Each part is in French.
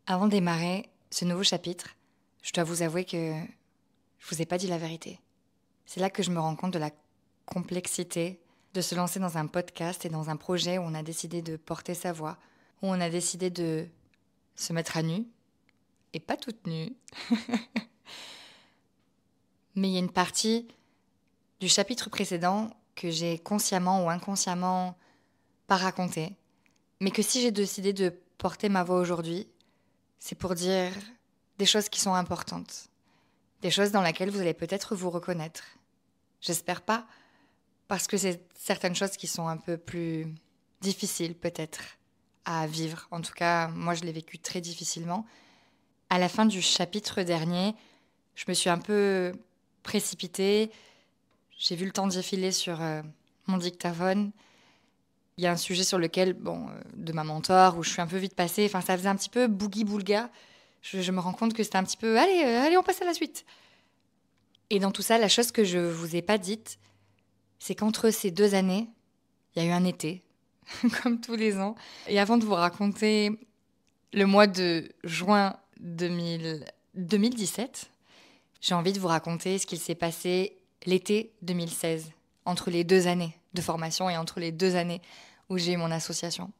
Avant de démarrer ce nouveau chapitre, je dois vous avouer que je vous ai pas dit la vérité. C'est là que je me rends compte de la complexité de se lancer dans un podcast et dans un projet où on a décidé de porter sa voix, où on a décidé de se mettre à nu, et pas toute nue. Mais il y a une partie du chapitre précédent que j'ai consciemment ou inconsciemment pas raconté, mais que si j'ai décidé de porter ma voix aujourd'hui, c'est pour dire des choses qui sont importantes, des choses dans lesquelles vous allez peut-être vous reconnaître. J'espère pas, parce que c'est certaines choses qui sont un peu plus difficiles peut-être à vivre. En tout cas, moi je l'ai vécu très difficilement. À la fin du chapitre dernier, je me suis un peu précipitée. J'ai vu le temps défiler sur mon dictaphone. Il y a un sujet sur lequel, de ma mentor, où je suis un peu vite passée. Enfin, ça faisait un petit peu boogie-boulga. Je me rends compte que c'était un petit peu, allez, on passe à la suite. Et dans tout ça, la chose que je vous ai pas dite, c'est qu'entre ces 2 années, il y a eu un été, comme tous les ans. Et avant de vous raconter le mois de juin 2017, j'ai envie de vous raconter ce qu'il s'est passé l'été 2016, entre les 2 années de formation et entre les 2 années où j'ai eu mon association.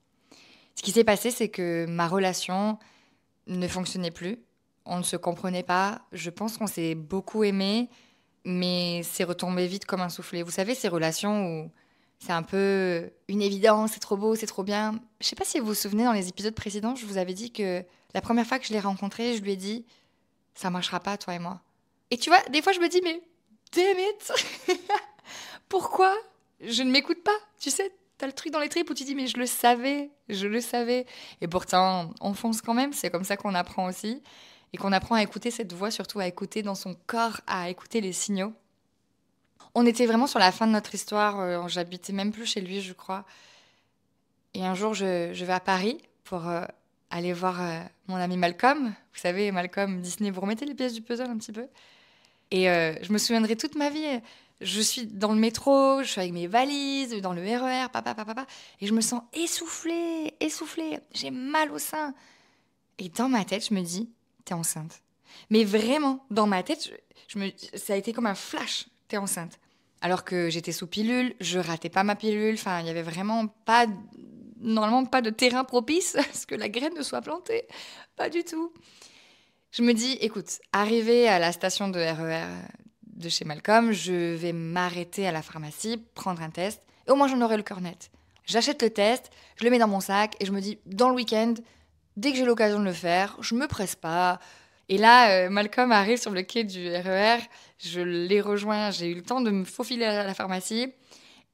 Ce qui s'est passé, c'est que ma relation ne fonctionnait plus. On ne se comprenait pas. Je pense qu'on s'est beaucoup aimé, mais c'est retombé vite comme un soufflet. Vous savez, ces relations où c'est un peu une évidence, c'est trop beau, c'est trop bien. Je sais pas si vous vous souvenez, dans les épisodes précédents, je vous avais dit que la première fois que je l'ai rencontré, je lui ai dit « ça marchera pas, toi et moi ». Et tu vois, des fois, je me dis « mais damn it !» Pourquoi je ne m'écoute pas? Tu sais, t'as le truc dans les tripes où tu dis, mais je le savais, je le savais. Et pourtant, on fonce quand même, c'est comme ça qu'on apprend aussi. Et qu'on apprend à écouter cette voix, surtout à écouter dans son corps, à écouter les signaux. On était vraiment sur la fin de notre histoire, j'habitais même plus chez lui, je crois. Et un jour, je vais à Paris pour aller voir mon ami Malcolm. Vous savez, Malcolm, Disney, vous remettez les pièces du puzzle un petit peu. Et je me souviendrai toute ma vie. Je suis dans le métro, je suis avec mes valises, dans le RER, papa, et je me sens essoufflée. J'ai mal au sein. Et dans ma tête, je me dis, t'es enceinte. Mais vraiment, dans ma tête, ça a été comme un flash, t'es enceinte. Alors que j'étais sous pilule, je ratais pas ma pilule, enfin, il y avait vraiment pas, normalement pas de terrain propice à ce que la graine ne soit plantée. Pas du tout. Je me dis, écoute, arrivé à la station de RER de chez Malcolm, je vais m'arrêter à la pharmacie, prendre un test, et au moins j'en aurai le cœur net. J'achète le test, je le mets dans mon sac, et je me dis, dans le week-end, dès que j'ai l'occasion de le faire, je me presse pas. Et là, Malcolm arrive sur le quai du RER, je l'ai rejoint, j'ai eu le temps de me faufiler à la pharmacie,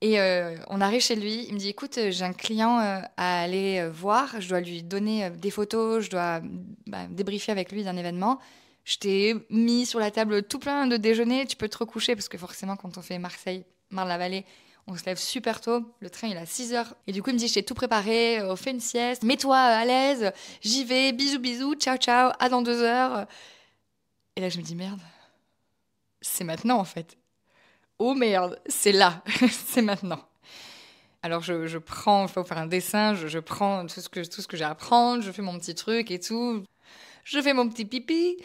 et on arrive chez lui, il me dit, écoute, j'ai un client à aller voir, je dois lui donner des photos, je dois débriefer avec lui d'un événement. Je t'ai mis sur la table tout plein de déjeuner, tu peux te recoucher, parce que forcément, quand on fait Marseille, Marne-la-Vallée, on se lève super tôt, le train il est à 6 heures. Et du coup, il me dit, je t'ai tout préparé, on fait une sieste, mets-toi à l'aise, j'y vais, bisous, ciao, ciao, à dans 2 heures. Et là, je me dis, merde, c'est maintenant en fait. Oh merde, c'est là, c'est maintenant. Alors je prends, il faut faire un dessin, je prends tout ce que j'ai à prendre, je fais mon petit truc et tout. Je fais mon petit pipi.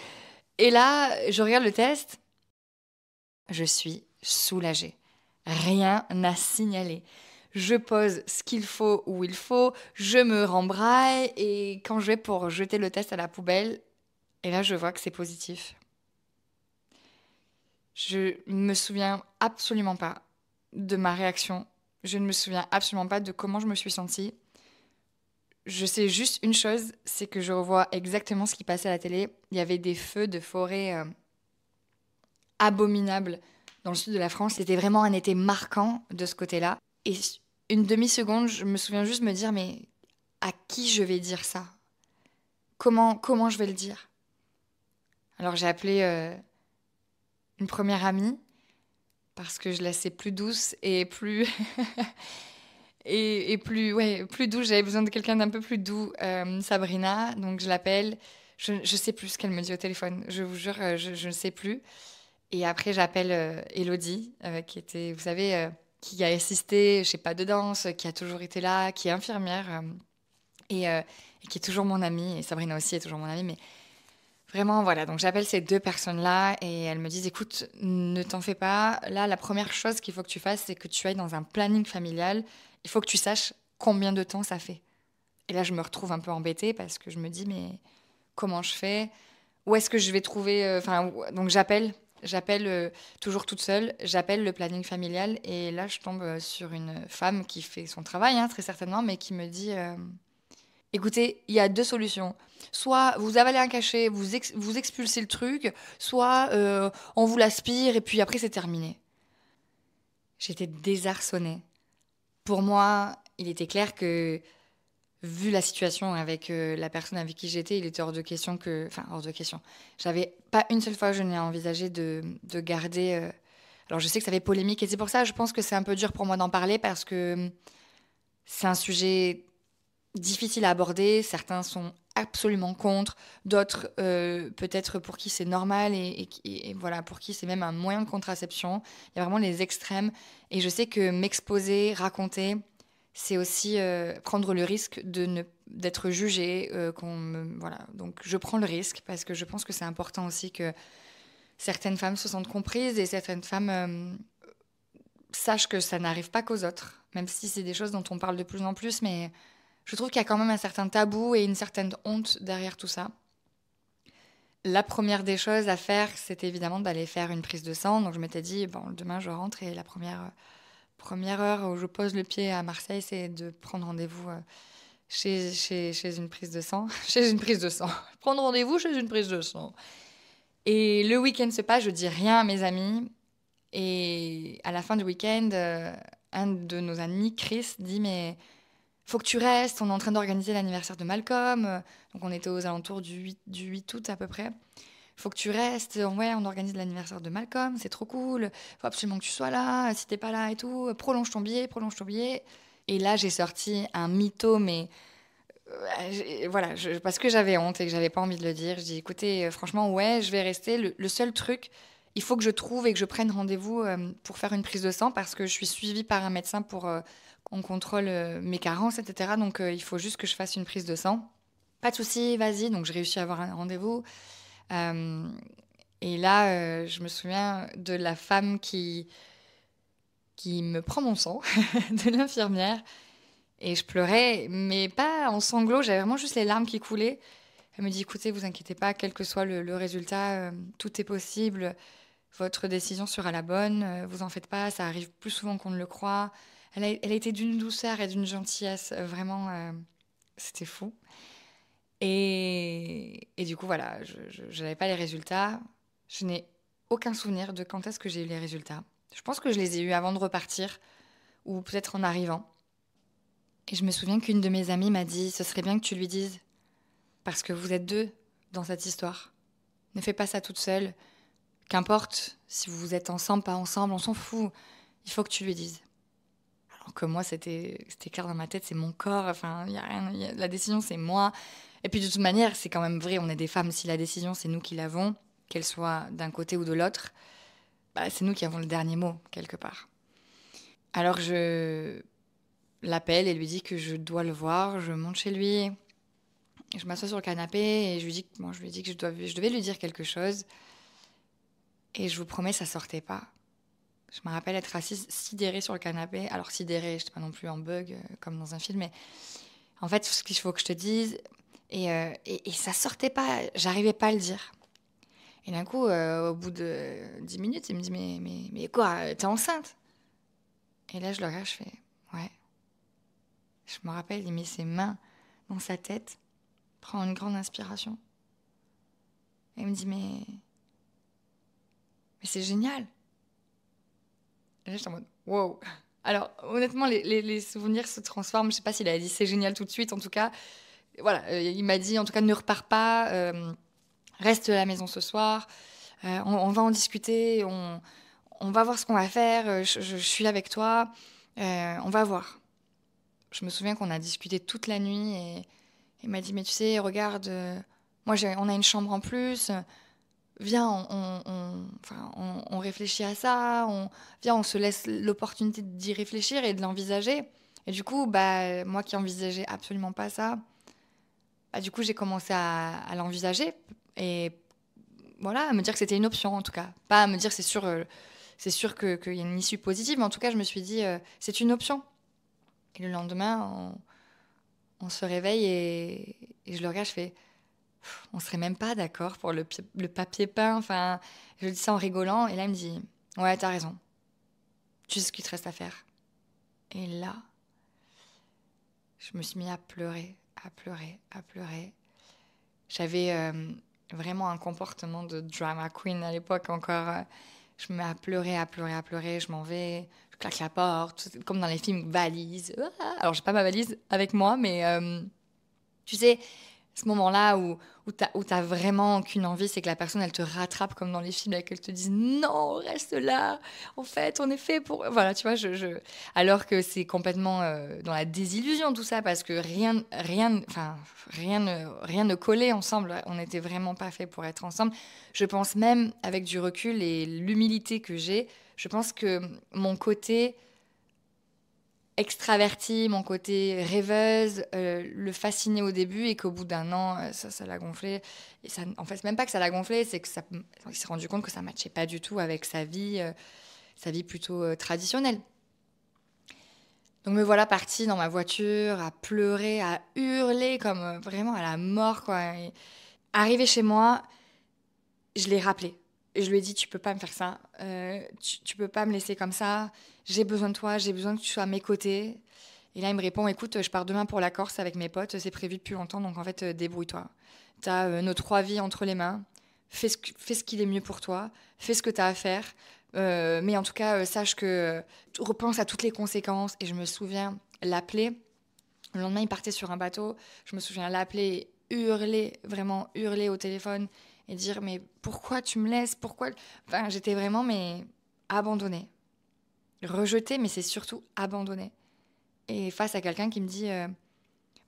Et là, je regarde le test. Je suis soulagée. Rien à signaler. Je pose ce qu'il faut où il faut, je me rembraille et quand je vais pour jeter le test à la poubelle, et là je vois que c'est positif. Je me souviens absolument pas de ma réaction. Je ne me souviens absolument pas de comment je me suis sentie. Je sais juste une chose, c'est que je revois exactement ce qui passait à la télé. Il y avait des feux de forêt abominables dans le sud de la France. C'était vraiment un été marquant de ce côté-là. Et une demi-seconde, je me souviens juste me dire, mais à qui je vais dire ça? Comment je vais le dire? Alors j'ai appelé une première amie parce que je la sais plus douce et plus et plus ouais plus douce. J'avais besoin de quelqu'un d'un peu plus doux, Sabrina. Donc je l'appelle. Je sais plus ce qu'elle me dit au téléphone. Je vous jure, je ne sais plus. Et après j'appelle Elodie, qui était, vous savez, qui a assisté, je sais pas, de danse, qui a toujours été là, qui est infirmière. et qui est toujours mon amie, et Sabrina aussi est toujours mon amie, mais vraiment, voilà, donc j'appelle ces deux personnes-là et elles me disent, écoute, ne t'en fais pas, là, la première chose qu'il faut que tu fasses, c'est que tu ailles dans un planning familial, il faut que tu saches combien de temps ça fait. Et là, je me retrouve un peu embêtée parce que je me dis, mais comment je fais? Où est-ce que je vais trouver... donc j'appelle toujours toute seule, j'appelle le planning familial et là, je tombe sur une femme qui fait son travail, hein, très certainement, mais qui me dit, écoutez, il y a deux solutions. Soit vous avalez un cachet, vous expulsez le truc, soit on vous l'aspire et puis après, c'est terminé. J'étais désarçonnée. Pour moi, il était clair que vu la situation avec la personne avec qui j'étais, il était hors de question que... Enfin, hors de question. J'avais pas une seule fois, je n'ai envisagé de garder... Alors, je sais que ça fait polémique et c'est pour ça, je pense que c'est un peu dur pour moi d'en parler parce que c'est un sujet difficile à aborder. Certains sont absolument contre, d'autres peut-être pour qui c'est normal et voilà, pour qui c'est même un moyen de contraception. Il y a vraiment les extrêmes. Et je sais que m'exposer, raconter, c'est aussi prendre le risque d'être jugée. Voilà. Donc je prends le risque parce que je pense que c'est important aussi que certaines femmes se sentent comprises et certaines femmes sachent que ça n'arrive pas qu'aux autres, même si c'est des choses dont on parle de plus en plus, mais je trouve qu'il y a quand même un certain tabou et une certaine honte derrière tout ça. La première des choses à faire, c'était évidemment d'aller faire une prise de sang. Donc je m'étais dit, bon, demain je rentre et la première heure où je pose le pied à Marseille, c'est de prendre rendez-vous chez une prise de sang. Chez une prise de sang. Prendre rendez-vous chez une prise de sang. Et le week-end se passe, je dis rien à mes amis. Et à la fin du week-end, un de nos amis, Chris, dit, mais faut que tu restes, on est en train d'organiser l'anniversaire de Malcolm. Donc on était aux alentours du 8 août à peu près. Faut que tu restes, ouais, on organise l'anniversaire de Malcolm, c'est trop cool. Faut absolument que tu sois là, si t'es pas là et tout, prolonge ton billet, prolonge ton billet. Et là, j'ai sorti un mytho, mais voilà, parce que j'avais honte et que j'avais pas envie de le dire. Je dis, écoutez, franchement, ouais, je vais rester. Le seul truc, il faut que je trouve et que je prenne rendez-vous pour faire une prise de sang parce que je suis suivie par un médecin pour qu'on contrôle mes carences, etc. Donc, il faut juste que je fasse une prise de sang. Pas de souci, vas-y. Donc, j'ai réussi à avoir un rendez-vous. Euh, et là, je me souviens de la femme qui me prend mon sang, de l'infirmière. Et je pleurais, mais pas en sanglots, j'avais vraiment juste les larmes qui coulaient. Elle me dit, écoutez, vous inquiétez pas, quel que soit le résultat, tout est possible. Votre décision sera la bonne. Vous en faites pas, ça arrive plus souvent qu'on ne le croit. Elle a été d'une douceur et d'une gentillesse, vraiment, c'était fou. Et du coup, voilà, je n'avais pas les résultats. Je n'ai aucun souvenir de quand est-ce que j'ai eu les résultats. Je pense que je les ai eus avant de repartir, ou peut-être en arrivant. Et je me souviens qu'une de mes amies m'a dit, ce serait bien que tu lui dises, parce que vous êtes deux dans cette histoire. Ne fais pas ça toute seule. Qu'importe si vous êtes ensemble, pas ensemble, on s'en fout. Il faut que tu lui dises. Alors que moi, c'était clair dans ma tête, c'est mon corps, enfin, y a rien, la décision, c'est moi. Et puis de toute manière, c'est quand même vrai, on est des femmes, si la décision, c'est nous qui l'avons, qu'elle soit d'un côté ou de l'autre, bah, c'est nous qui avons le dernier mot, quelque part. Alors je l'appelle et lui dis que je dois le voir, je monte chez lui, je m'assois sur le canapé et je lui dis que je devais lui dire quelque chose. Et je vous promets, ça sortait pas. Je me rappelle être assise sidérée sur le canapé. Alors sidérée, je n'étais pas non plus en bug comme dans un film, mais en fait, ce qu'il faut que je te dise, et ça sortait pas, j'arrivais pas à le dire. Et d'un coup, au bout de 10 minutes, il me dit, mais quoi, t'es enceinte? Et là, je le regarde, je fais, ouais. Je me rappelle, il met ses mains dans sa tête, prend une grande inspiration. Et il me dit, mais c'est génial. Et là, j'étais en mode, wow. Alors, honnêtement, les souvenirs se transforment. Je sais pas s'il a dit c'est génial tout de suite. En tout cas, voilà, il m'a dit, en tout cas, ne repars pas, reste à la maison ce soir. On va en discuter, on va voir ce qu'on va faire. Je suis avec toi. On va voir. Je me souviens qu'on a discuté toute la nuit et il m'a dit, mais tu sais, regarde, on a une chambre en plus. Viens, on réfléchit à ça, viens, on se laisse l'opportunité d'y réfléchir et de l'envisager. Et du coup, bah, moi qui envisageais absolument pas ça, du coup, j'ai commencé à l'envisager et voilà, à me dire que c'était une option en tout cas. Pas à me dire c'est sûr qu'il y a une issue positive, mais en tout cas, je me suis dit, c'est une option. Et le lendemain, on se réveille et je le regarde, je fais, on serait même pas d'accord pour le papier peint. Enfin, je dis ça en rigolant et là, il me dit, ouais, t'as raison. Tu sais ce qu'il te reste à faire. Et là, je me suis mis à pleurer, à pleurer, à pleurer. J'avais vraiment un comportement de drama queen à l'époque encore. Je me mets à pleurer, à pleurer, à pleurer. Je m'en vais, je claque la porte, comme dans les films, valise. Ah, alors, j'ai pas ma valise avec moi, mais tu sais, ce moment-là où t'as vraiment qu'une envie, c'est que la personne, elle te rattrape comme dans les films et qu'elle te dise non, reste là. En fait, on est fait pour. Voilà, tu vois, alors que c'est complètement dans la désillusion tout ça, parce que rien ne collait ensemble. On n'était vraiment pas fait pour être ensemble. Je pense même, avec du recul et l'humilité que j'ai, je pense que mon côté extravertie, mon côté rêveuse, le fascinait au début et qu'au bout d'un an, ça l'a gonflé. Et ça, en fait, c'est même pas que ça l'a gonflé, c'est que il s'est rendu compte que ça matchait pas du tout avec sa vie plutôt traditionnelle. Donc me voilà partie dans ma voiture à pleurer, à hurler comme vraiment à la mort, quoi. Et arrivée chez moi, je l'ai rappelé. Et je lui ai dit, tu peux pas me faire ça. Tu peux pas me laisser comme ça. J'ai besoin de toi, j'ai besoin que tu sois à mes côtés. Et là, il me répond, écoute, je pars demain pour la Corse avec mes potes, c'est prévu depuis longtemps, donc en fait, débrouille-toi. T'as nos 3 vies entre les mains, fais ce qu'il est mieux pour toi, fais ce que t'as à faire, mais en tout cas, sache que repense à toutes les conséquences. Et je me souviens l'appeler, le lendemain, il partait sur un bateau, je me souviens l'appeler, hurler, vraiment hurler au téléphone, et dire, mais pourquoi tu me laisses, pourquoi... Enfin, j'étais vraiment, mais abandonnée. Rejetée, mais c'est surtout abandonnée. Et face à quelqu'un qui me dit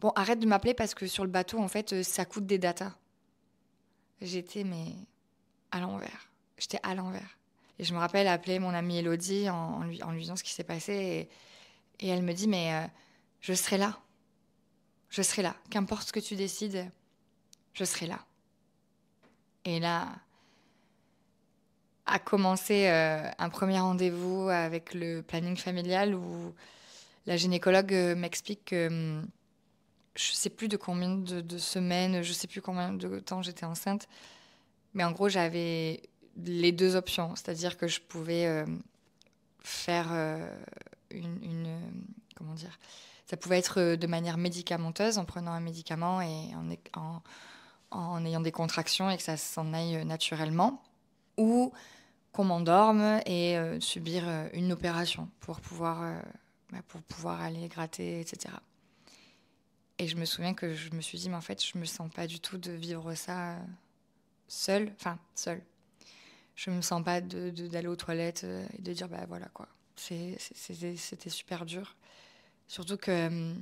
bon, arrête de m'appeler parce que sur le bateau, en fait, ça coûte des datas. J'étais, mais à l'envers. J'étais à l'envers. Et je me rappelle appeler mon amie Elodie en lui disant ce qui s'est passé. Et elle me dit, mais je serai là. Je serai là. Qu'importe ce que tu décides, je serai là. Et là, a commencé un premier rendez-vous avec le planning familial où la gynécologue m'explique que je sais plus de combien de semaines, je sais plus combien de temps j'étais enceinte, mais en gros j'avais les deux options, c'est-à-dire que je pouvais faire comment dire, ça pouvait être de manière médicamenteuse en prenant un médicament et en ayant des contractions et que ça s'en aille naturellement, ou qu'on m'endorme et subir une opération pour pouvoir aller gratter, etc. Et je me souviens que je me suis dit, mais en fait, je me sens pas du tout de vivre ça seule. Enfin, seule. Je me sens pas d'aller aux toilettes et de dire, bah voilà quoi. C'était super dur. Surtout que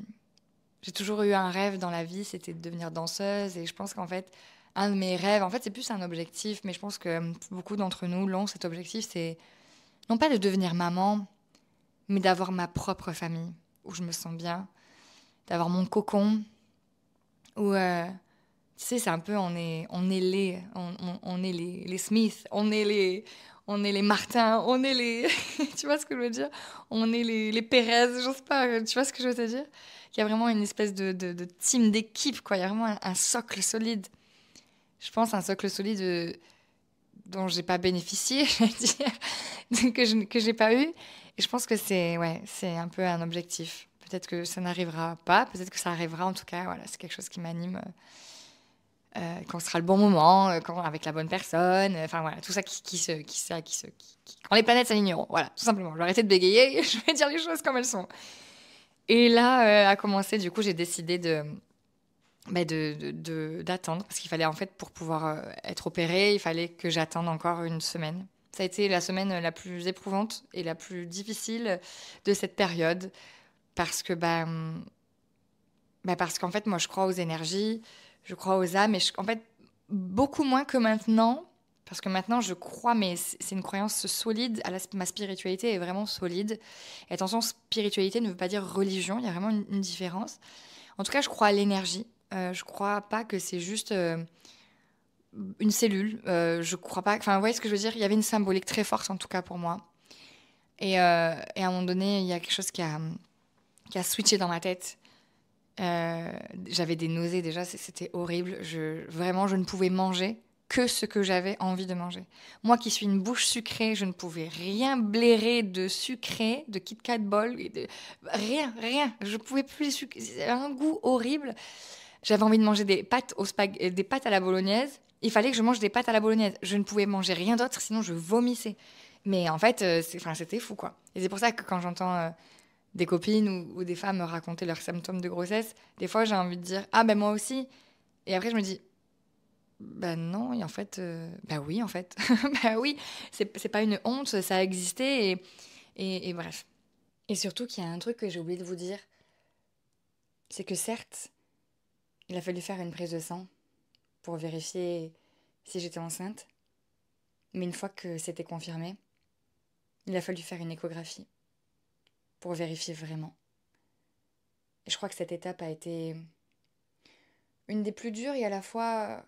j'ai toujours eu un rêve dans la vie, c'était de devenir danseuse. Et je pense qu'en fait, un de mes rêves, en fait, c'est plus un objectif, mais je pense que beaucoup d'entre nous l'ont, cet objectif, c'est non pas de devenir maman, mais d'avoir ma propre famille, où je me sens bien, d'avoir mon cocon, où, tu sais, c'est un peu, on est les Smith, on est les Martin, on est les, tu vois ce que je veux dire? On est les Pérez, j'ose pas, tu vois ce que je veux te dire? Il y a vraiment une espèce de team, d'équipe, quoi. Il y a vraiment un socle solide. Je pense un socle solide dont j'ai pas bénéficié, je vais dire, que j'ai pas eu. Et je pense que c'est un peu un objectif. Peut-être que ça n'arrivera pas, peut-être que ça arrivera. En tout cas, voilà, c'est quelque chose qui m'anime quand ce sera le bon moment, avec la bonne personne. Enfin voilà, tout ça quand les planètes s'aligneront. Voilà, tout simplement. Je vais arrêter de bégayer, je vais dire les choses comme elles sont. Et là, a commencé, du coup, j'ai décidé d'attendre, parce qu'il fallait en fait, pour pouvoir être opérée, il fallait que j'attende encore une semaine. Ça a été la semaine la plus éprouvante et la plus difficile de cette période, parce que parce qu'en fait, moi, je crois aux énergies, je crois aux âmes, et en fait, beaucoup moins que maintenant, parce que maintenant, je crois, mais c'est une croyance solide, ma spiritualité est vraiment solide. Et attention, spiritualité ne veut pas dire religion, il y a vraiment une différence. En tout cas, je crois à l'énergie, Je crois pas que c'est juste une cellule. Je crois pas. Enfin, vous voyez ce que je veux dire? Il y avait une symbolique très forte, en tout cas pour moi. Et à un moment donné, il y a quelque chose qui a switché dans ma tête. J'avais des nausées déjà, c'était horrible. Vraiment, je ne pouvais manger que ce que j'avais envie de manger. Moi qui suis une bouche sucrée, je ne pouvais rien blairer de sucré, de Kit Kat Ball, rien, rien. Je pouvais plus les sucrer. C'était un goût horrible. J'avais envie de manger des pâtes à la bolognaise. Il fallait que je mange des pâtes à la bolognaise. Je ne pouvais manger rien d'autre, sinon je vomissais. Mais en fait, enfin, c'était fou, quoi. Et c'est pour ça que quand j'entends des copines ou des femmes me raconter leurs symptômes de grossesse, des fois j'ai envie de dire ah ben moi aussi. Et après je me dis ben non, et en fait, ben oui en fait, ben oui, c'est pas une honte, ça a existé et bref. Et surtout qu'il y a un truc que j'ai oublié de vous dire, c'est que certes, il a fallu faire une prise de sang pour vérifier si j'étais enceinte, mais une fois que c'était confirmé, il a fallu faire une échographie pour vérifier vraiment. Et je crois que cette étape a été une des plus dures et à la fois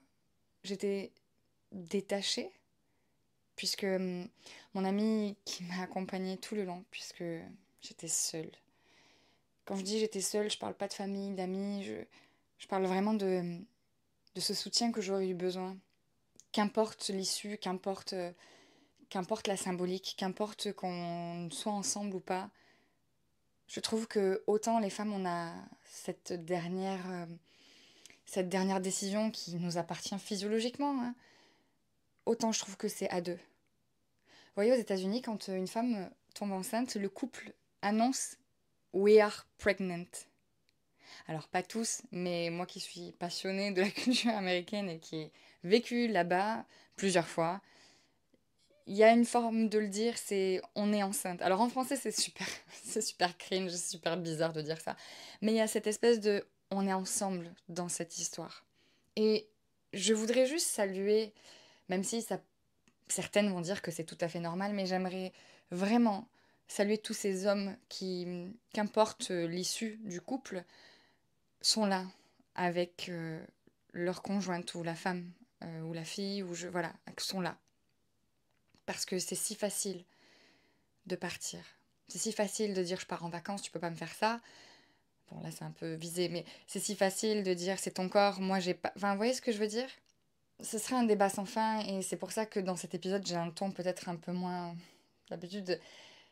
j'étais détachée puisque mon ami qui m'a accompagnée tout le long puisque j'étais seule. Quand je dis j'étais seule, je parle pas de famille, d'amis, je parle vraiment de ce soutien que j'aurais eu besoin. Qu'importe l'issue, qu'importe la symbolique, qu'importe qu'on soit ensemble ou pas, je trouve que autant les femmes, on a cette dernière décision qui nous appartient physiologiquement, hein, autant je trouve que c'est à deux. Vous voyez, aux États-Unis, quand une femme tombe enceinte, le couple annonce We are pregnant. Alors, pas tous, mais moi qui suis passionnée de la culture américaine et qui ai vécu là-bas plusieurs fois, il y a une forme de le dire, c'est on est enceinte. Alors en français, c'est super, c'est super cringe, c'est super bizarre de dire ça. Mais il y a cette espèce de on est ensemble dans cette histoire. Et je voudrais juste saluer, même si certaines vont dire que c'est tout à fait normal, mais j'aimerais vraiment saluer tous ces hommes qui, qu'importe l'issue du couple, sont là avec leur conjointe ou la femme ou la fille, voilà, sont là. Parce que c'est si facile de partir. C'est si facile de dire je pars en vacances, tu peux pas me faire ça. Bon là c'est un peu visé, mais c'est si facile de dire c'est ton corps, moi j'ai pas... Enfin vous voyez ce que je veux dire? Ce serait un débat sans fin et c'est pour ça que dans cet épisode j'ai un ton peut-être un peu moins... D'habitude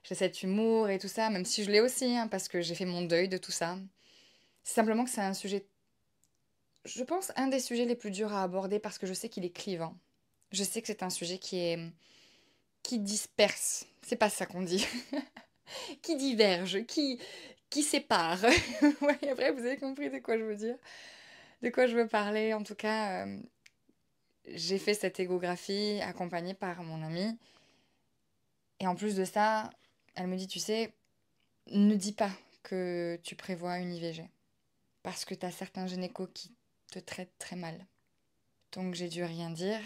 j'ai cet humour et tout ça, même si je l'ai aussi, hein, parce que j'ai fait mon deuil de tout ça. C'est simplement que c'est un sujet, je pense, un des sujets les plus durs à aborder parce que je sais qu'il est clivant. Je sais que c'est un sujet qui disperse. C'est pas ça qu'on dit. Qui diverge, qui sépare. Ouais, après, vous avez compris de quoi je veux dire, de quoi je veux parler. En tout cas, j'ai fait cette échographie accompagnée par mon amie. Et en plus de ça, elle me dit, tu sais, ne dis pas que tu prévois une IVG. Parce que tu as certains gynécos qui te traitent très mal. Donc j'ai dû rien dire.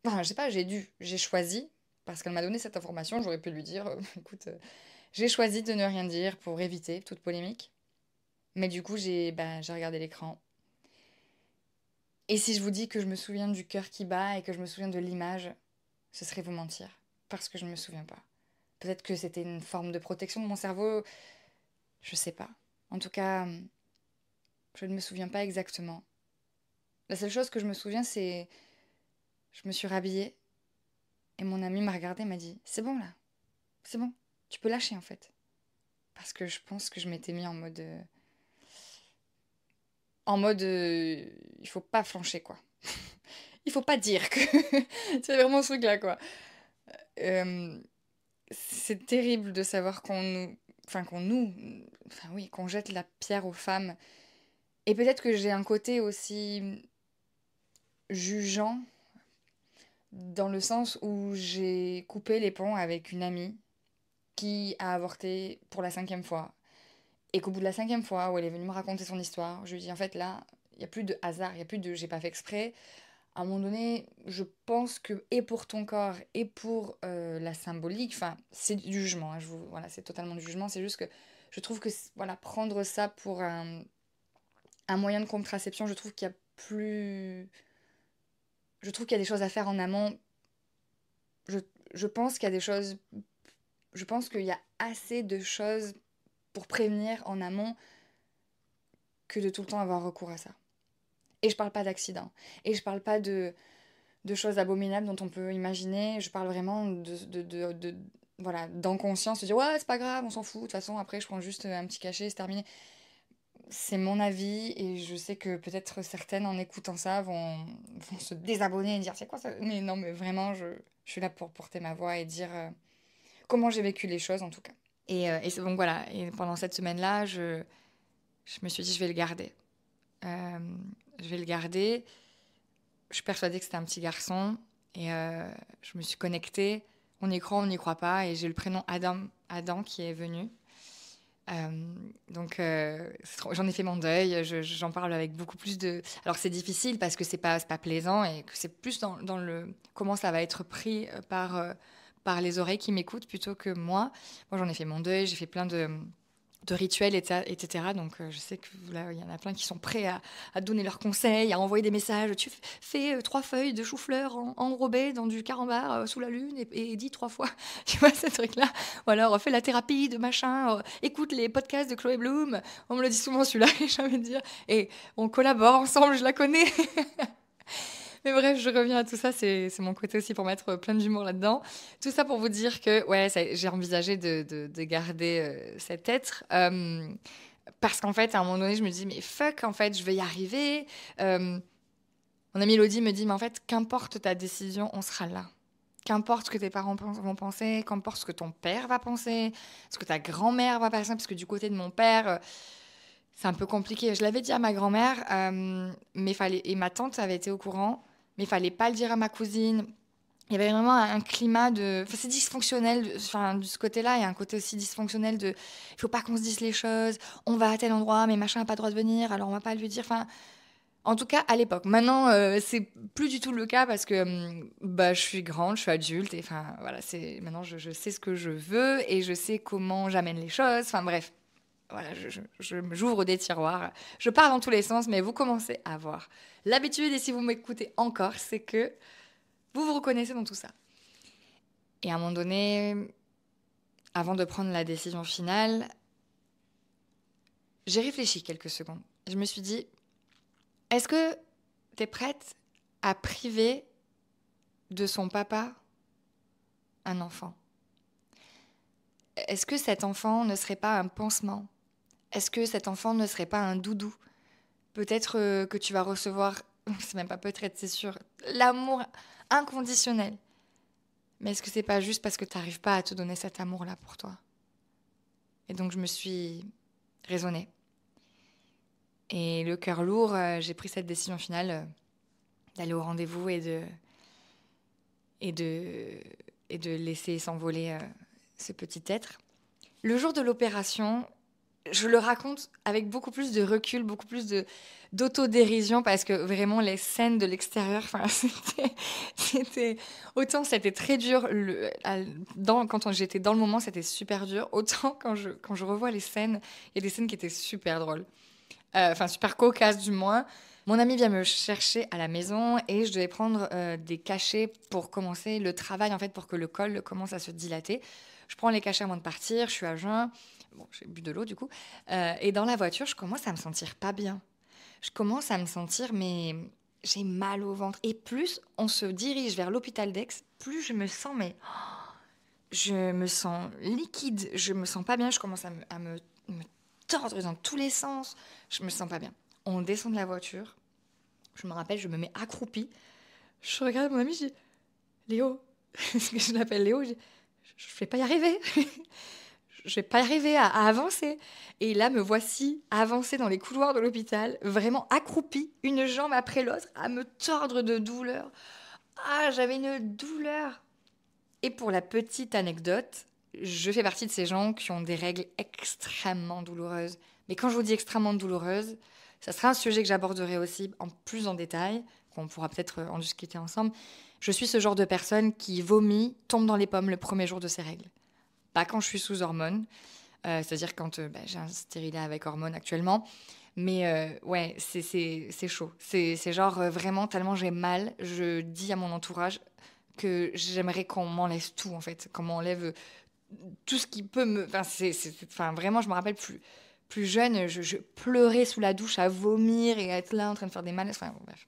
Enfin, je sais pas, j'ai choisi. Parce qu'elle m'a donné cette information, j'aurais pu lui dire, écoute, j'ai choisi de ne rien dire pour éviter toute polémique. Mais du coup, j'ai regardé l'écran. Et si je vous dis que je me souviens du cœur qui bat et que je me souviens de l'image, ce serait vous mentir. Parce que je ne me souviens pas. Peut-être que c'était une forme de protection de mon cerveau, je sais pas. En tout cas, je ne me souviens pas exactement. La seule chose que je me souviens, c'est je me suis rhabillée et mon ami m'a regardée et m'a dit c'est bon là, c'est bon, tu peux lâcher en fait. Parce que je pense que je m'étais mis en mode il faut pas flancher quoi. Il faut pas dire que c'est vraiment ce truc là quoi. Euh, c'est terrible de savoir qu'on jette la pierre aux femmes. Et peut-être que j'ai un côté aussi jugeant dans le sens où j'ai coupé les ponts avec une amie qui a avorté pour la 5e fois. Et qu'au bout de la 5e fois où elle est venue me raconter son histoire, je lui dis en fait là, il n'y a plus de hasard, il n'y a plus de j'ai pas fait exprès. À un moment donné, je pense que, et pour ton corps, et pour la symbolique, enfin, c'est du jugement, hein, voilà, c'est totalement du jugement, c'est juste que je trouve que, voilà, prendre ça pour un moyen de contraception, je trouve qu'il y a plus... Je trouve qu'il y a des choses à faire en amont. Je, je pense qu'il y a des choses... Je pense qu'il y a assez de choses pour prévenir en amont que de tout le temps avoir recours à ça. Et je parle pas d'accident. Et je parle pas de choses abominables dont on peut imaginer. Je parle vraiment voilà, d'inconscience. De dire, ouais, c'est pas grave, on s'en fout. De toute façon, après, je prends juste un petit cachet, c'est terminé. C'est mon avis et je sais que peut-être certaines, en écoutant ça, vont se désabonner et dire, c'est quoi ça? Mais non, mais vraiment, je suis là pour porter ma voix et dire comment j'ai vécu les choses, en tout cas. Donc voilà, et pendant cette semaine-là, je me suis dit, je vais le garder. Euh, je vais le garder. Je suis persuadée que c'était un petit garçon. Et je me suis connectée. On y croit, on n'y croit pas. Et j'ai le prénom Adam qui est venu. Donc j'en ai fait mon deuil. J'en parle avec beaucoup plus de... Alors c'est difficile parce que c'est pas plaisant et que c'est plus dans le... Comment ça va être pris par les oreilles qui m'écoutent plutôt que moi. Moi j'en ai fait mon deuil. J'ai fait plein de rituels, etc. Donc, je sais que là, il y en a plein qui sont prêts à donner leurs conseils, à envoyer des messages. Tu fais 3 feuilles de chou-fleur enrobées dans du carambar sous la lune et dis 3 fois. Tu vois, ce truc-là. Ou alors, fais la thérapie de machin, écoute les podcasts de Chloé Bloom. On me le dit souvent, celui-là, j'ai envie de dire. Et on collabore ensemble, je la connais. Mais bref, je reviens à tout ça, c'est mon côté aussi pour mettre plein d'humour là-dedans. Tout ça pour vous dire que ouais, j'ai envisagé de garder cet être. Parce qu'en fait, à un moment donné, je me dis, mais fuck, en fait, je vais y arriver. Mon amie Elodie me dit, mais en fait, qu'importe ta décision, on sera là. Qu'importe ce que tes parents vont penser, qu'importe ce que ton père va penser, ce que ta grand-mère va penser, parce que du côté de mon père, c'est un peu compliqué. Je l'avais dit à ma grand-mère, et ma tante avait été au courant, mais il fallait pas le dire à ma cousine. Il y avait vraiment un climat de... Enfin, c'est dysfonctionnel, enfin, de ce côté-là. Il y a un côté aussi dysfonctionnel de... Il faut pas qu'on se dise les choses. On va à tel endroit, mais machin n'a pas le droit de venir, alors on va pas lui dire. Enfin, en tout cas, à l'époque. Maintenant, c'est plus du tout le cas parce que bah, je suis grande, je suis adulte. Et enfin, voilà, maintenant, je sais ce que je veux et je sais comment j'amène les choses. Enfin, bref. Voilà, j'ouvre des tiroirs. Je pars dans tous les sens, mais vous commencez à voir l'habitude. Et si vous m'écoutez encore, c'est que vous vous reconnaissez dans tout ça. Et à un moment donné, avant de prendre la décision finale, j'ai réfléchi quelques secondes. Je me suis dit, est-ce que tu es prête à priver de son papa un enfant? Est-ce que cet enfant ne serait pas un pansement? Est-ce que cet enfant ne serait pas un doudou? Peut-être que tu vas recevoir, c'est même pas peut-être, c'est sûr, l'amour inconditionnel. Mais est-ce que c'est pas juste parce que tu n'arrives pas à te donner cet amour-là pour toi? Et donc je me suis raisonnée. Et le cœur lourd, j'ai pris cette décision finale d'aller au rendez-vous et de laisser s'envoler ce petit être. Le jour de l'opération, je le raconte avec beaucoup plus de recul, beaucoup plus d'autodérision, parce que vraiment les scènes de l'extérieur, enfin, autant c'était très dur quand j'étais dans le moment, c'était super dur, autant quand je revois les scènes, il y a des scènes qui étaient super drôles. Enfin super cocasse du moins. Mon ami vient me chercher à la maison et je devais prendre des cachets pour commencer le travail, en fait, pour que le col commence à se dilater. Je prends les cachets avant de partir, je suis à jeun. Bon, j'ai bu de l'eau du coup. Et dans la voiture, je commence à me sentir pas bien. Je commence à me sentir, mais j'ai mal au ventre. Et plus on se dirige vers l'hôpital d'Aix, plus je me sens, mais je me sens liquide. Je me sens pas bien. Je commence à me tordre dans tous les sens. Je me sens pas bien. On descend de la voiture. Je me rappelle, je me mets accroupie. Je regarde mon ami, je dis Léo, parce que je l'appelle Léo, je dis je vais pas y arriver. Je vais pas y arriver à avancer. Et là, me voici avancer dans les couloirs de l'hôpital, vraiment accroupie, une jambe après l'autre, à me tordre de douleur. Ah, j'avais une douleur. Et pour la petite anecdote, je fais partie de ces gens qui ont des règles extrêmement douloureuses. Mais quand je vous dis extrêmement douloureuses, ça sera un sujet que j'aborderai aussi en plus en détail, qu'on pourra peut-être en discuter ensemble. Je suis ce genre de personne qui vomit, tombe dans les pommes le premier jour de ses règles. Pas quand je suis sous hormones, c'est-à-dire quand j'ai un stérilet avec hormones actuellement, Mais ouais, c'est chaud. C'est genre vraiment tellement j'ai mal, je dis à mon entourage que j'aimerais qu'on m'enlève tout en fait, qu'on m'enlève tout ce qui peut me... Enfin, enfin vraiment, je me rappelle plus jeune, je pleurais sous la douche à vomir et à être là en train de faire des malaises. Enfin, bon, bref.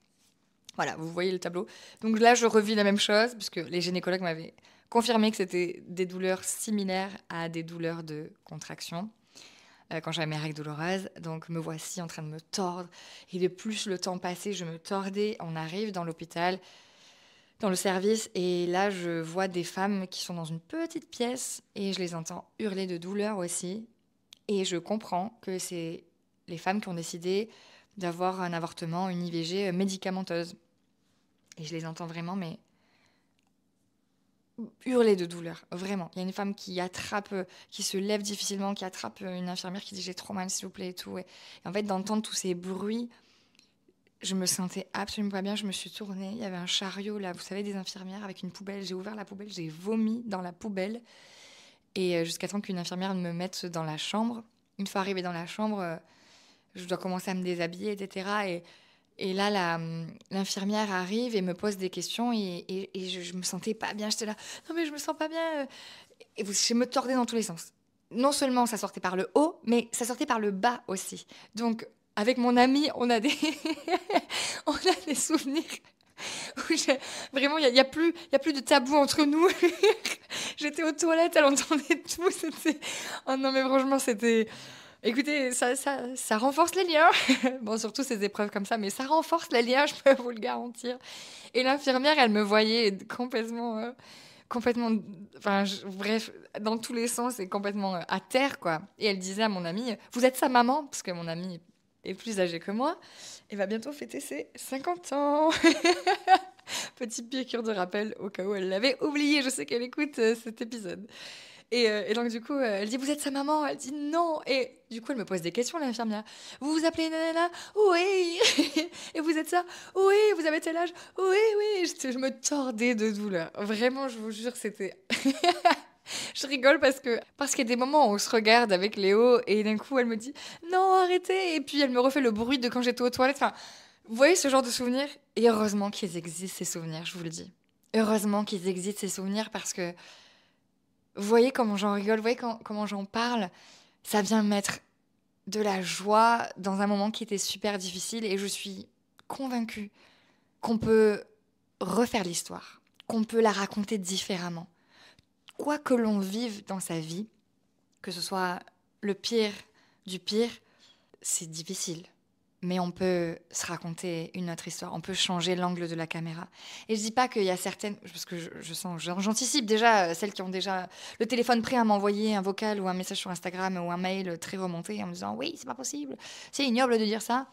Voilà, vous voyez le tableau. Donc là, je revis la même chose, puisque les gynécologues m'avaient confirmé que c'était des douleurs similaires à des douleurs de contraction quand j'avais mes règles douloureuses. Donc me voici en train de me tordre. Et de plus le temps passait, je me tordais. On arrive dans l'hôpital, dans le service, et là, je vois des femmes qui sont dans une petite pièce et je les entends hurler de douleur aussi. Et je comprends que c'est les femmes qui ont décidé d'avoir un avortement, une IVG médicamenteuse. Et je les entends vraiment, mais hurler de douleur, vraiment. Il y a une femme qui attrape, qui se lève difficilement, qui attrape une infirmière qui dit j'ai trop mal s'il vous plaît et tout. Et en fait, d'entendre tous ces bruits, je me sentais absolument pas bien. Je me suis tournée, il y avait un chariot là, vous savez, des infirmières avec une poubelle. J'ai ouvert la poubelle, j'ai vomi dans la poubelle. Et jusqu'à temps qu'une infirmière me mette dans la chambre. Une fois arrivée dans la chambre, je dois commencer à me déshabiller, etc. Et là, l'infirmière arrive et me pose des questions et je me sentais pas bien. J'étais là, non mais je me sens pas bien. Et je me tordais dans tous les sens. Non seulement ça sortait par le haut, mais ça sortait par le bas aussi. Donc, avec mon ami, on a des, on a des souvenirs où vraiment, il y a plus de tabou entre nous. J'étais aux toilettes, elle entendait tout. Oh non, mais franchement, c'était... Écoutez, ça renforce les liens. Bon, surtout ces épreuves comme ça, mais ça renforce les liens, je peux vous le garantir. Et l'infirmière, elle me voyait complètement, enfin, bref, dans tous les sens et complètement à terre, quoi. Et elle disait à mon amie, vous êtes sa maman, parce que mon amie est plus âgée que moi, et va bientôt fêter ses 50 ans. Petite piqûre de rappel au cas où elle l'avait oublié. Je sais qu'elle écoute cet épisode. Et donc, du coup, elle dit, vous êtes sa maman? Elle dit non. Et du coup, elle me pose des questions, l'infirmière. Vous vous appelez nanana? Oui. Et vous êtes ça? Oui. Vous avez tel âge? Oui, oui. Je me tordais de douleur. Vraiment, je vous jure, c'était... Je rigole parce qu'il y a des moments où on se regarde avec Léo et d'un coup, elle me dit, non, arrêtez. Et puis, elle me refait le bruit de quand j'étais aux toilettes. Enfin, vous voyez ce genre de souvenirs? Et heureusement qu'ils existent, ces souvenirs, je vous le dis. Heureusement qu'ils existent, ces souvenirs, parce que... Vous voyez comment j'en rigole, vous voyez comment j'en parle. Ça vient mettre de la joie dans un moment qui était super difficile et je suis convaincue qu'on peut refaire l'histoire, qu'on peut la raconter différemment. Quoi que l'on vive dans sa vie, que ce soit le pire du pire, c'est difficile. Mais on peut se raconter une autre histoire, on peut changer l'angle de la caméra. Et je dis pas qu'il y a certaines, parce que j'anticipe déjà celles qui ont déjà le téléphone prêt à m'envoyer un vocal ou un message sur Instagram ou un mail très remonté en me disant oui, c'est pas possible, c'est ignoble de dire ça.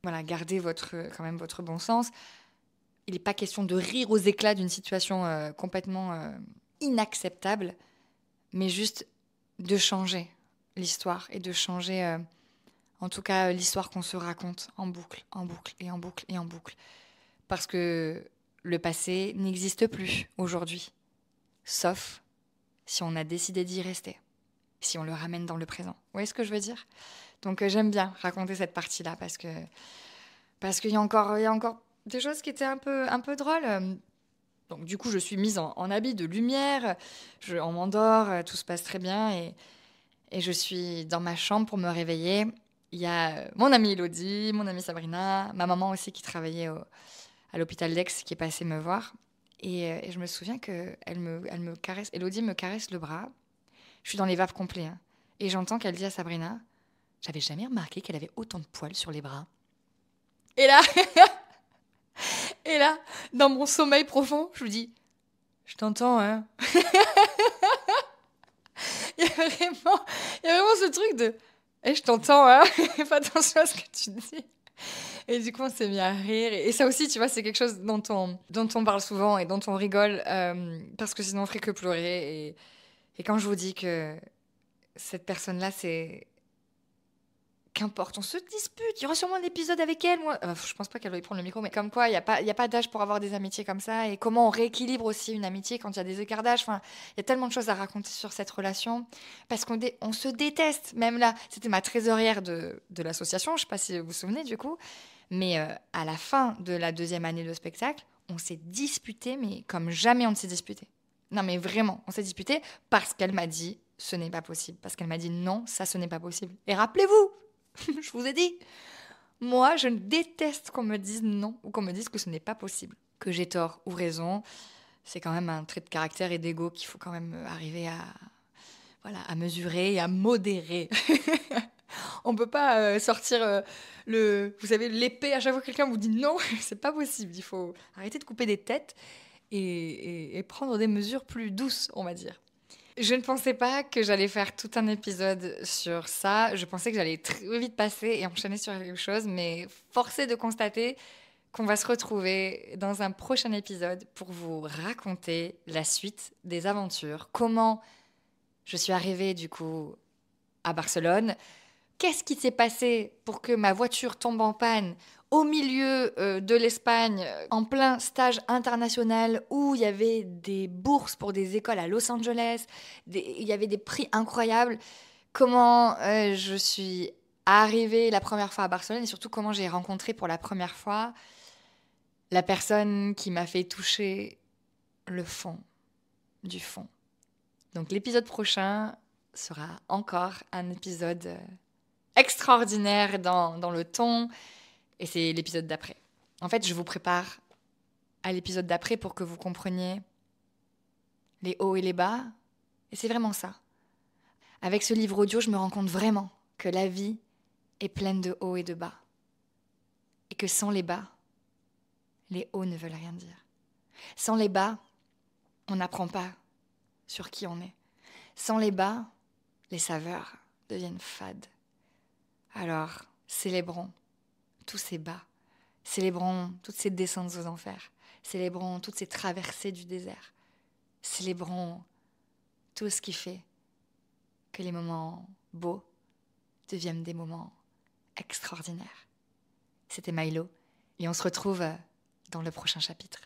Voilà, gardez quand même votre bon sens. Il n'est pas question de rire aux éclats d'une situation complètement inacceptable, mais juste de changer l'histoire et de changer... En tout cas, l'histoire qu'on se raconte en boucle, en boucle et en boucle et en boucle. Parce que le passé n'existe plus aujourd'hui. Sauf si on a décidé d'y rester. Si on le ramène dans le présent. Vous voyez ce que je veux dire? Donc j'aime bien raconter cette partie-là parce qu'il y a encore des choses qui étaient un peu drôles. Donc du coup, je suis mise en habit de lumière. On m'endort, tout se passe très bien. Et je suis dans ma chambre pour me réveiller. Il y a mon amie Elodie, mon amie Sabrina, ma maman aussi qui travaillait à l'hôpital d'Aix qui est passée me voir. Et je me souviens qu'elle me caresse, Elodie me caresse le bras. Je suis dans les vapes complets. Hein. Et j'entends qu'elle dit à Sabrina, j'avais jamais remarqué qu'elle avait autant de poils sur les bras. Et là, et là, dans mon sommeil profond, je lui dis, je t'entends, hein. Il y a vraiment ce truc de... je t'entends, hein. Fais attention à ce que tu dis. Et du coup, on s'est mis à rire. Et ça aussi, tu vois, c'est quelque chose dont on parle souvent et dont on rigole, parce que sinon, on ferait que pleurer. Et quand je vous dis que cette personne-là, c'est qu'importe, on se dispute. Il y aura sûrement un épisode avec elle. Moi, je pense pas qu'elle va y prendre le micro, mais comme quoi, il y a pas d'âge pour avoir des amitiés comme ça. Et comment on rééquilibre aussi une amitié quand il y a des écarts d'âge. Enfin, il y a tellement de choses à raconter sur cette relation. Parce on se déteste. Même là, c'était ma trésorière de l'association. Je sais pas si vous vous souvenez du coup. Mais à la fin de la 2e année de spectacle, on s'est disputé, mais comme jamais on ne s'est disputé. Non, mais vraiment, on s'est disputé parce qu'elle m'a dit ce n'est pas possible. Parce qu'elle m'a dit non, ça, ce n'est pas possible. Et rappelez-vous, je vous ai dit, moi, je déteste qu'on me dise non ou qu'on me dise que ce n'est pas possible. Que j'ai tort ou raison, c'est quand même un trait de caractère et d'ego qu'il faut quand même arriver à mesurer et à modérer. On peut pas sortir vous savez, l'épée à chaque fois que quelqu'un vous dit non, c'est pas possible. Il faut arrêter de couper des têtes et prendre des mesures plus douces, on va dire. Je ne pensais pas que j'allais faire tout un épisode sur ça. Je pensais que j'allais très vite passer et enchaîner sur quelque chose, mais force est de constater qu'on va se retrouver dans un prochain épisode pour vous raconter la suite des aventures. Comment je suis arrivée du coup à Barcelone. Qu'est-ce qui s'est passé pour que ma voiture tombe en panne au milieu de l'Espagne, en plein stage international où il y avait des bourses pour des écoles à Los Angeles, il y avait des prix incroyables. Comment je suis arrivée la première fois à Barcelone et surtout comment j'ai rencontré pour la première fois la personne qui m'a fait toucher le fond du fond. Donc l'épisode prochain sera encore un épisode extraordinaire dans le ton, et c'est l'épisode d'après. En fait, je vous prépare à l'épisode d'après pour que vous compreniez les hauts et les bas, et c'est vraiment ça. Avec ce livre audio, je me rends compte vraiment que la vie est pleine de hauts et de bas, et que sans les bas, les hauts ne veulent rien dire. Sans les bas, on n'apprend pas sur qui on est. Sans les bas, les saveurs deviennent fades. Alors, célébrons tous ces bas. Célébrons toutes ces descentes aux enfers. Célébrons toutes ces traversées du désert. Célébrons tout ce qui fait que les moments beaux deviennent des moments extraordinaires. C'était Milo et on se retrouve dans le prochain chapitre.